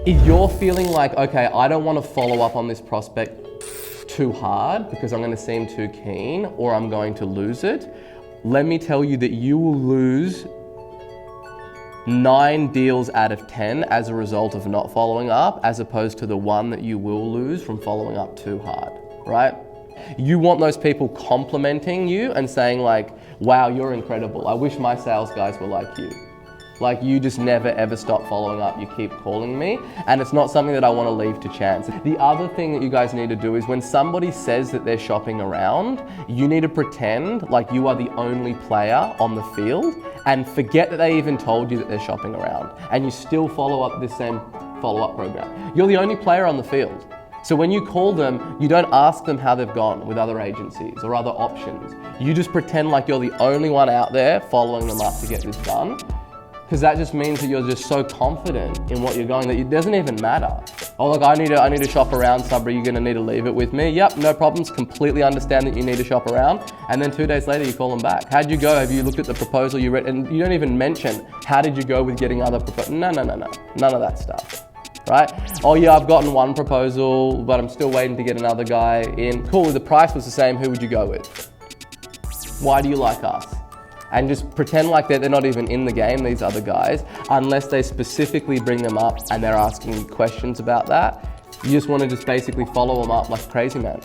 If you're feeling like, okay, I don't want to follow up on this prospect too hard because I'm going to seem too keen or I'm going to lose it, let me tell you that you will lose 9 deals out of 10 as a result of not following up, as opposed to the one that you will lose from following up too hard, right? You want those people complimenting you and saying like, wow, you're incredible. I wish my sales guys were like you. Like, you just never ever stop following up, you keep calling me, and it's not something that I want to leave to chance. The other thing that you guys need to do is when somebody says that they're shopping around, you need to pretend like you are the only player on the field and forget that they even told you that they're shopping around, and you still follow up this same follow-up program. You're the only player on the field. So when you call them, you don't ask them how they've gone with other agencies or other options. You just pretend like you're the only one out there following them up to get this done. Because that just means that you're just so confident in what you're going that it doesn't even matter. Oh, look, I need to shop around, Sabri, you're gonna need to leave it with me. Yep, no problems, completely understand that you need to shop around. And then 2 days later, you call them back. How'd you go? Have you looked at the proposal you read? And you don't even mention, how did you go with getting other proposals? No, none of that stuff, right? Oh yeah, I've gotten one proposal, but I'm still waiting to get another guy in. Cool, the price was the same, who would you go with? Why do you like us? And just pretend like they're not even in the game, these other guys, unless they specifically bring them up and they're asking you questions about that. You just want to just basically follow them up like crazy, man,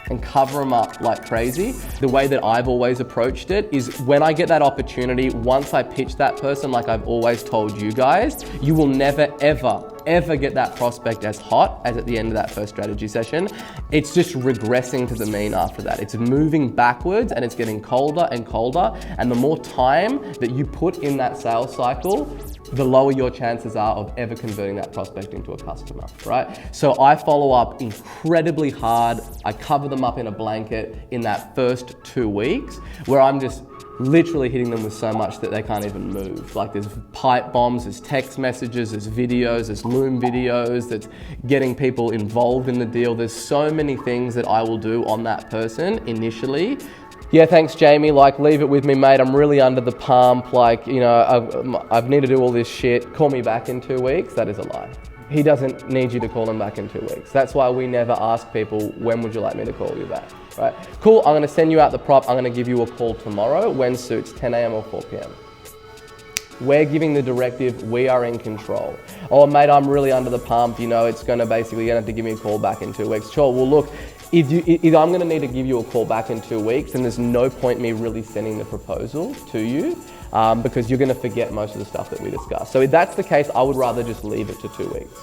and cover them up like crazy. The way that I've always approached it is when I get that opportunity, once I pitch that person, like I've always told you guys, you will never, ever get that prospect as hot as at the end of that first strategy session. It's just regressing to the mean after that. It's moving backwards and it's getting colder and colder. And the more time that you put in that sales cycle, the lower your chances are of ever converting that prospect into a customer, right? So I follow up incredibly hard. I cover them up in a blanket in that first 2 weeks where I'm just literally hitting them with so much that they can't even move. Like there's pipe bombs, there's text messages, there's videos, there's Loom videos, that's getting people involved in the deal. There's so many things that I will do on that person initially. Yeah, thanks Jamie, like leave it with me mate, I'm really under the pump, like, you know, I need to do all this shit, call me back in 2 weeks. That is a lie. He doesn't need you to call him back in 2 weeks. That's why we never ask people, when would you like me to call you back, right? Cool, I'm gonna send you out the prop, I'm gonna give you a call tomorrow, when suits, 10 a.m. or 4 p.m. We're giving the directive, we are in control. Oh mate, I'm really under the pump, you know, it's gonna basically, you're gonna have to give me a call back in 2 weeks. Sure, well look, if I'm gonna need to give you a call back in 2 weeks, then there's no point me really sending the proposal to you because you're gonna forget most of the stuff that we discussed. So if that's the case, I would rather just leave it to 2 weeks.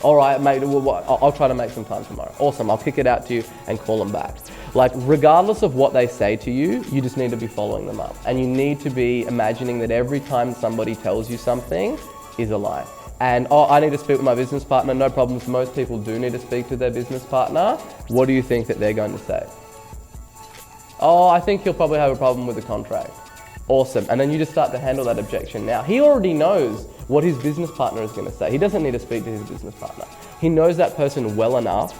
All right, mate, I'll try to make some time tomorrow. Awesome, I'll kick it out to you and call them back. Like, regardless of what they say to you, you just need to be following them up. And you need to be imagining that every time somebody tells you something is a lie. And, oh, I need to speak with my business partner, no problems. Most people do need to speak to their business partner. What do you think that they're going to say? Oh, I think he'll probably have a problem with the contract. Awesome, and then you just start to handle that objection now. He already knows what his business partner is going to say. He doesn't need to speak to his business partner. He knows that person well enough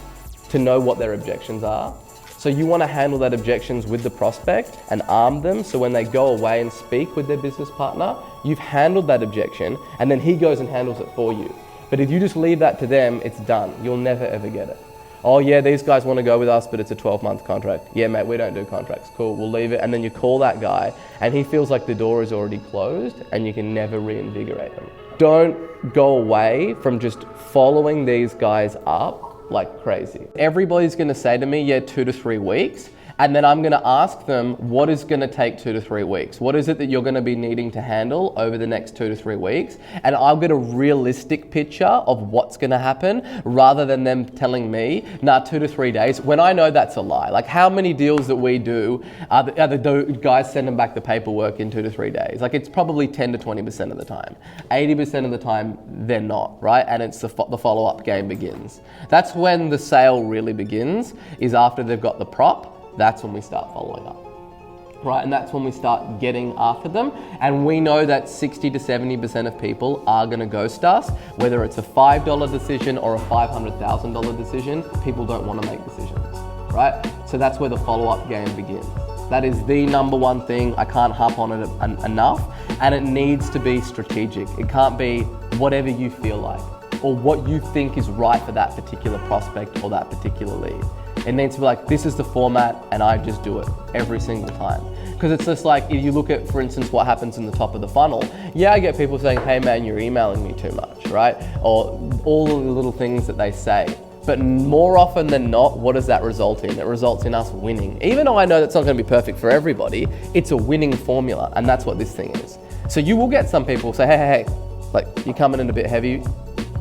to know what their objections are. So you want to handle that objections with the prospect and arm them, so when they go away and speak with their business partner, you've handled that objection and then he goes and handles it for you. But if you just leave that to them, it's done. You'll never ever get it. Oh yeah, these guys want to go with us, but it's a 12-month contract. Yeah mate, we don't do contracts. Cool, we'll leave it. And then you call that guy and he feels like the door is already closed and you can never reinvigorate them. Don't go away from just following these guys up like crazy. Everybody's gonna say to me, yeah, 2 to 3 weeks. And then I'm gonna ask them, what is gonna take 2 to 3 weeks? What is it that you're gonna be needing to handle over the next 2 to 3 weeks? And I'll get a realistic picture of what's gonna happen rather than them telling me, nah, 2 to 3 days, when I know that's a lie. Like how many deals that we do are the guys sending back the paperwork in 2 to 3 days? Like it's probably 10 to 20% of the time. 80% of the time, they're not, right? And it's the follow-up game begins. That's when the sale really begins, is after they've got the prop. That's when we start following up, right? And that's when we start getting after them. And we know that 60 to 70% of people are gonna ghost us, whether it's a $5 decision or a $500,000 decision, people don't wanna make decisions, right? So that's where the follow-up game begins. That is the number one thing. I can't harp on it enough, and it needs to be strategic. It can't be whatever you feel like. or what you think is right for that particular prospect or that particular lead. It needs to be like, this is the format and I just do it every single time. Because it's just like, if you look at, for instance, what happens in the top of the funnel, yeah, I get people saying, hey man, you're emailing me too much, right? Or all the little things that they say. But more often than not, what does that result in? It results in us winning. Even though I know that's not going to be perfect for everybody, it's a winning formula, and that's what this thing is. So you will get some people say, hey, like, you're coming in a bit heavy,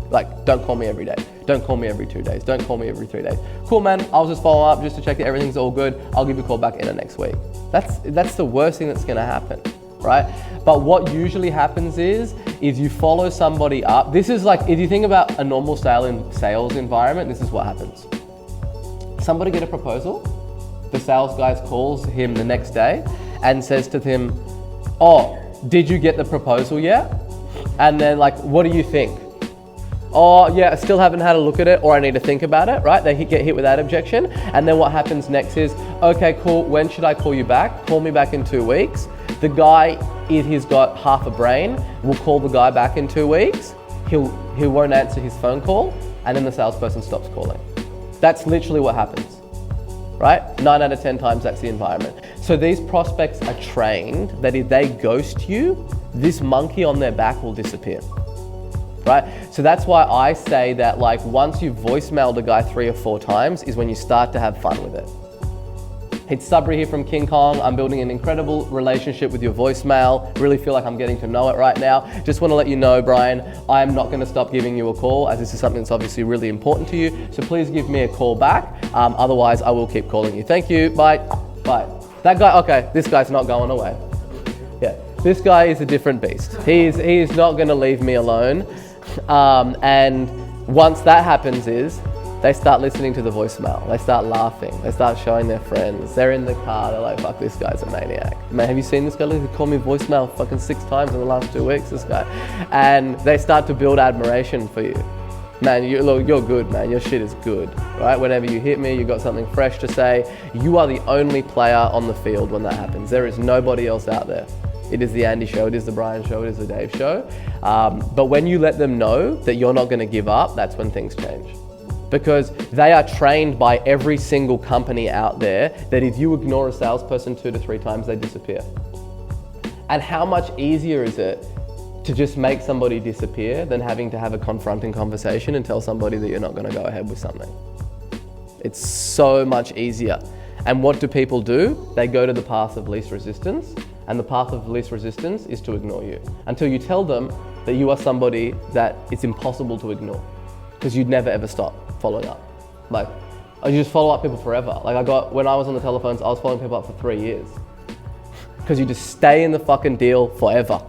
like, don't call me every day. Don't call me every 2 days. Don't call me every 3 days. Cool, man, I'll just follow up just to check that everything's all good. I'll give you a call back in the next week. That's the worst thing that's gonna happen, right? But what usually happens is you follow somebody up. This is like, if you think about a normal sales environment, this is what happens. Somebody get a proposal, the sales guy calls him the next day and says to him, oh, did you get the proposal yet? And then like, what do you think? Oh yeah, I still haven't had a look at it, or I need to think about it, right? They get hit with that objection. And then what happens next is, okay, cool, when should I call you back? Call me back in 2 weeks. The guy, if he's got half a brain, will call the guy back in 2 weeks. He won't answer his phone call, and then the salesperson stops calling. That's literally what happens, right? 9 out of 10 times that's the environment. So these prospects are trained that if they ghost you, this monkey on their back will disappear. Right? So that's why I say that like once you've voicemailed a guy 3 or 4 times is when you start to have fun with it. It's Sabri here from King Kong. I'm building an incredible relationship with your voicemail. Really feel like I'm getting to know it right now. Just want to let you know, Brian, I'm not going to stop giving you a call as this is something that's obviously really important to you. So please give me a call back. Otherwise, I will keep calling you. Thank you. Bye. Bye. That guy, okay, this guy's not going away. Yeah, this guy is a different beast. He is not going to leave me alone. And once that happens is they start listening to the voicemail, they start laughing, they start showing their friends, they're in the car, they're like, fuck, this guy's a maniac. Man, have you seen this guy? He called me voicemail fucking 6 times in the last 2 weeks, this guy. And they start to build admiration for you. Man, you're good, man, your shit is good, right? Whenever you hit me, you got something fresh to say. You are the only player on the field when that happens. There is nobody else out there. It is the Andy show, it is the Brian show, it is the Dave show. But when you let them know that you're not gonna give up, that's when things change. Because they are trained by every single company out there that if you ignore a salesperson 2 to 3 times, they disappear. And how much easier is it to just make somebody disappear than having to have a confronting conversation and tell somebody that you're not gonna go ahead with something? It's so much easier. And what do people do? They go to the path of least resistance. And the path of least resistance is to ignore you until you tell them that you are somebody that it's impossible to ignore because you'd never ever stop following up. Like, you just follow up people forever. Like when I was on the telephones, I was following people up for 3 years because you just stay in the fucking deal forever.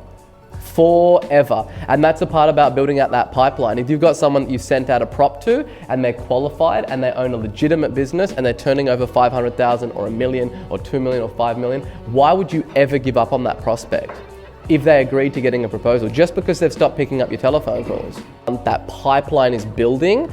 And that's the part about building out that pipeline. If you've got someone that you sent out a prop to and they're qualified and they own a legitimate business and they're turning over 500,000 or $1 million or 2 million or 5 million, why would you ever give up on that prospect if they agreed to getting a proposal just because they've stopped picking up your telephone calls? That pipeline is building,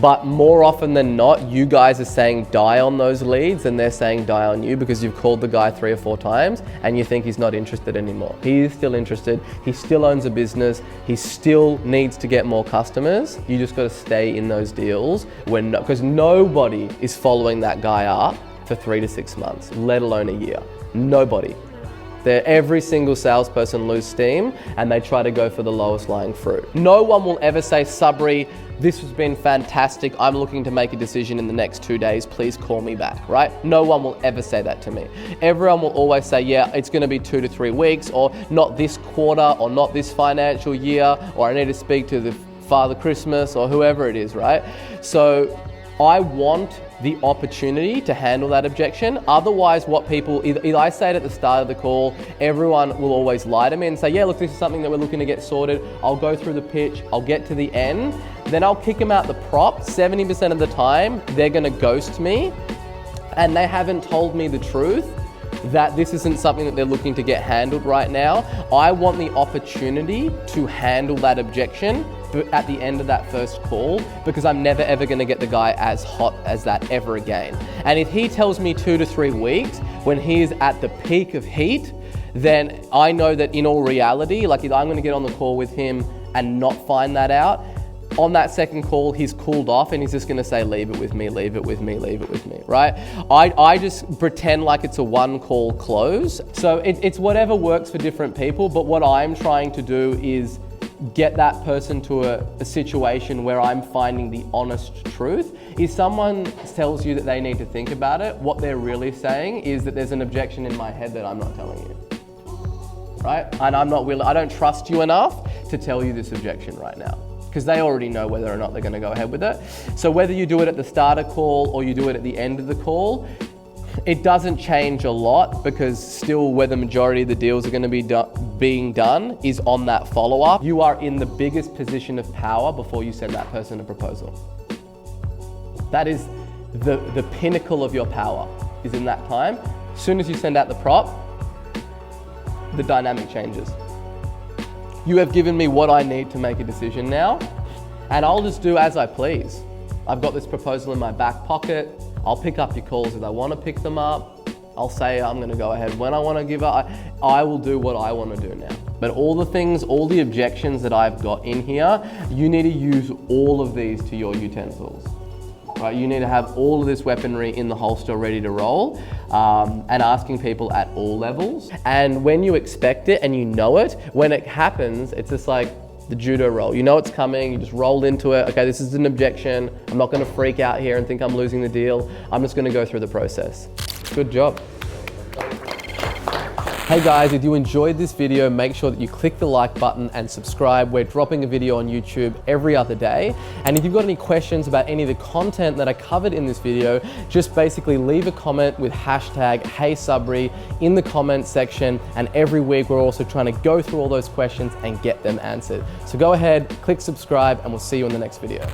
but more often than not, you guys are saying die on those leads and they're saying die on you because you've called the guy 3 or 4 times and you think he's not interested anymore. He is still interested. He still owns a business. He still needs to get more customers. You just got to stay in those deals because nobody is following that guy up for 3 to 6 months, let alone a year. Nobody. Every single salesperson lose steam and they try to go for the lowest lying fruit. No one will ever say, Sabri, this has been fantastic. I'm looking to make a decision in the next 2 days. Please call me back, right? No one will ever say that to me. Everyone will always say, yeah, it's gonna be 2 to 3 weeks or not this quarter or not this financial year or I need to speak to the Father Christmas or whoever it is, right? So I want the opportunity to handle that objection. Otherwise, what people, either I say it at the start of the call, everyone will always lie to me and say, yeah, look, this is something that we're looking to get sorted. I'll go through the pitch, I'll get to the end, then I'll kick them out the prop. 70% of the time, they're gonna ghost me and they haven't told me the truth that this isn't something that they're looking to get handled right now. I want the opportunity to handle that objection at the end of that first call because I'm never ever gonna get the guy as hot as that ever again. And if he tells me 2 to 3 weeks when he is at the peak of heat, then I know that in all reality, like if I'm gonna get on the call with him and not find that out, on that second call, he's cooled off and he's just gonna say, leave it with me, leave it with me, leave it with me, right? I just pretend like it's a one call close. So it's whatever works for different people, but what I'm trying to do is get that person to a situation where I'm finding the honest truth. If someone tells you that they need to think about it, what they're really saying is that there's an objection in my head that I'm not telling you, right? And I don't trust you enough to tell you this objection right now, because they already know whether or not they're gonna go ahead with it. So whether you do it at the start of call or you do it at the end of the call, it doesn't change a lot, because still where the majority of the deals are going to be being done is on that follow-up. You are in the biggest position of power before you send that person a proposal. That is the pinnacle of your power, is in that time. As soon as you send out the prop, the dynamic changes. You have given me what I need to make a decision now, and I'll just do as I please. I've got this proposal in my back pocket. I'll pick up your calls if I want to pick them up. I'll say I'm going to go ahead when I want to give up. I will do what I want to do now. But all the things, all the objections that I've got in here, you need to use all of these to your utensils. Right? You need to have all of this weaponry in the holster ready to roll, and asking people at all levels. And when you expect it and you know it, when it happens, it's just like the judo roll. You know it's coming, you just roll into it. Okay, this is an objection. I'm not gonna freak out here and think I'm losing the deal. I'm just gonna go through the process. Good job. Hey guys, if you enjoyed this video, make sure that you click the like button and subscribe. We're dropping a video on YouTube every other day. And if you've got any questions about any of the content that I covered in this video, just basically leave a comment with hashtag #HeySabri in the comment section. And every week we're also trying to go through all those questions and get them answered. So go ahead, click subscribe, and we'll see you in the next video.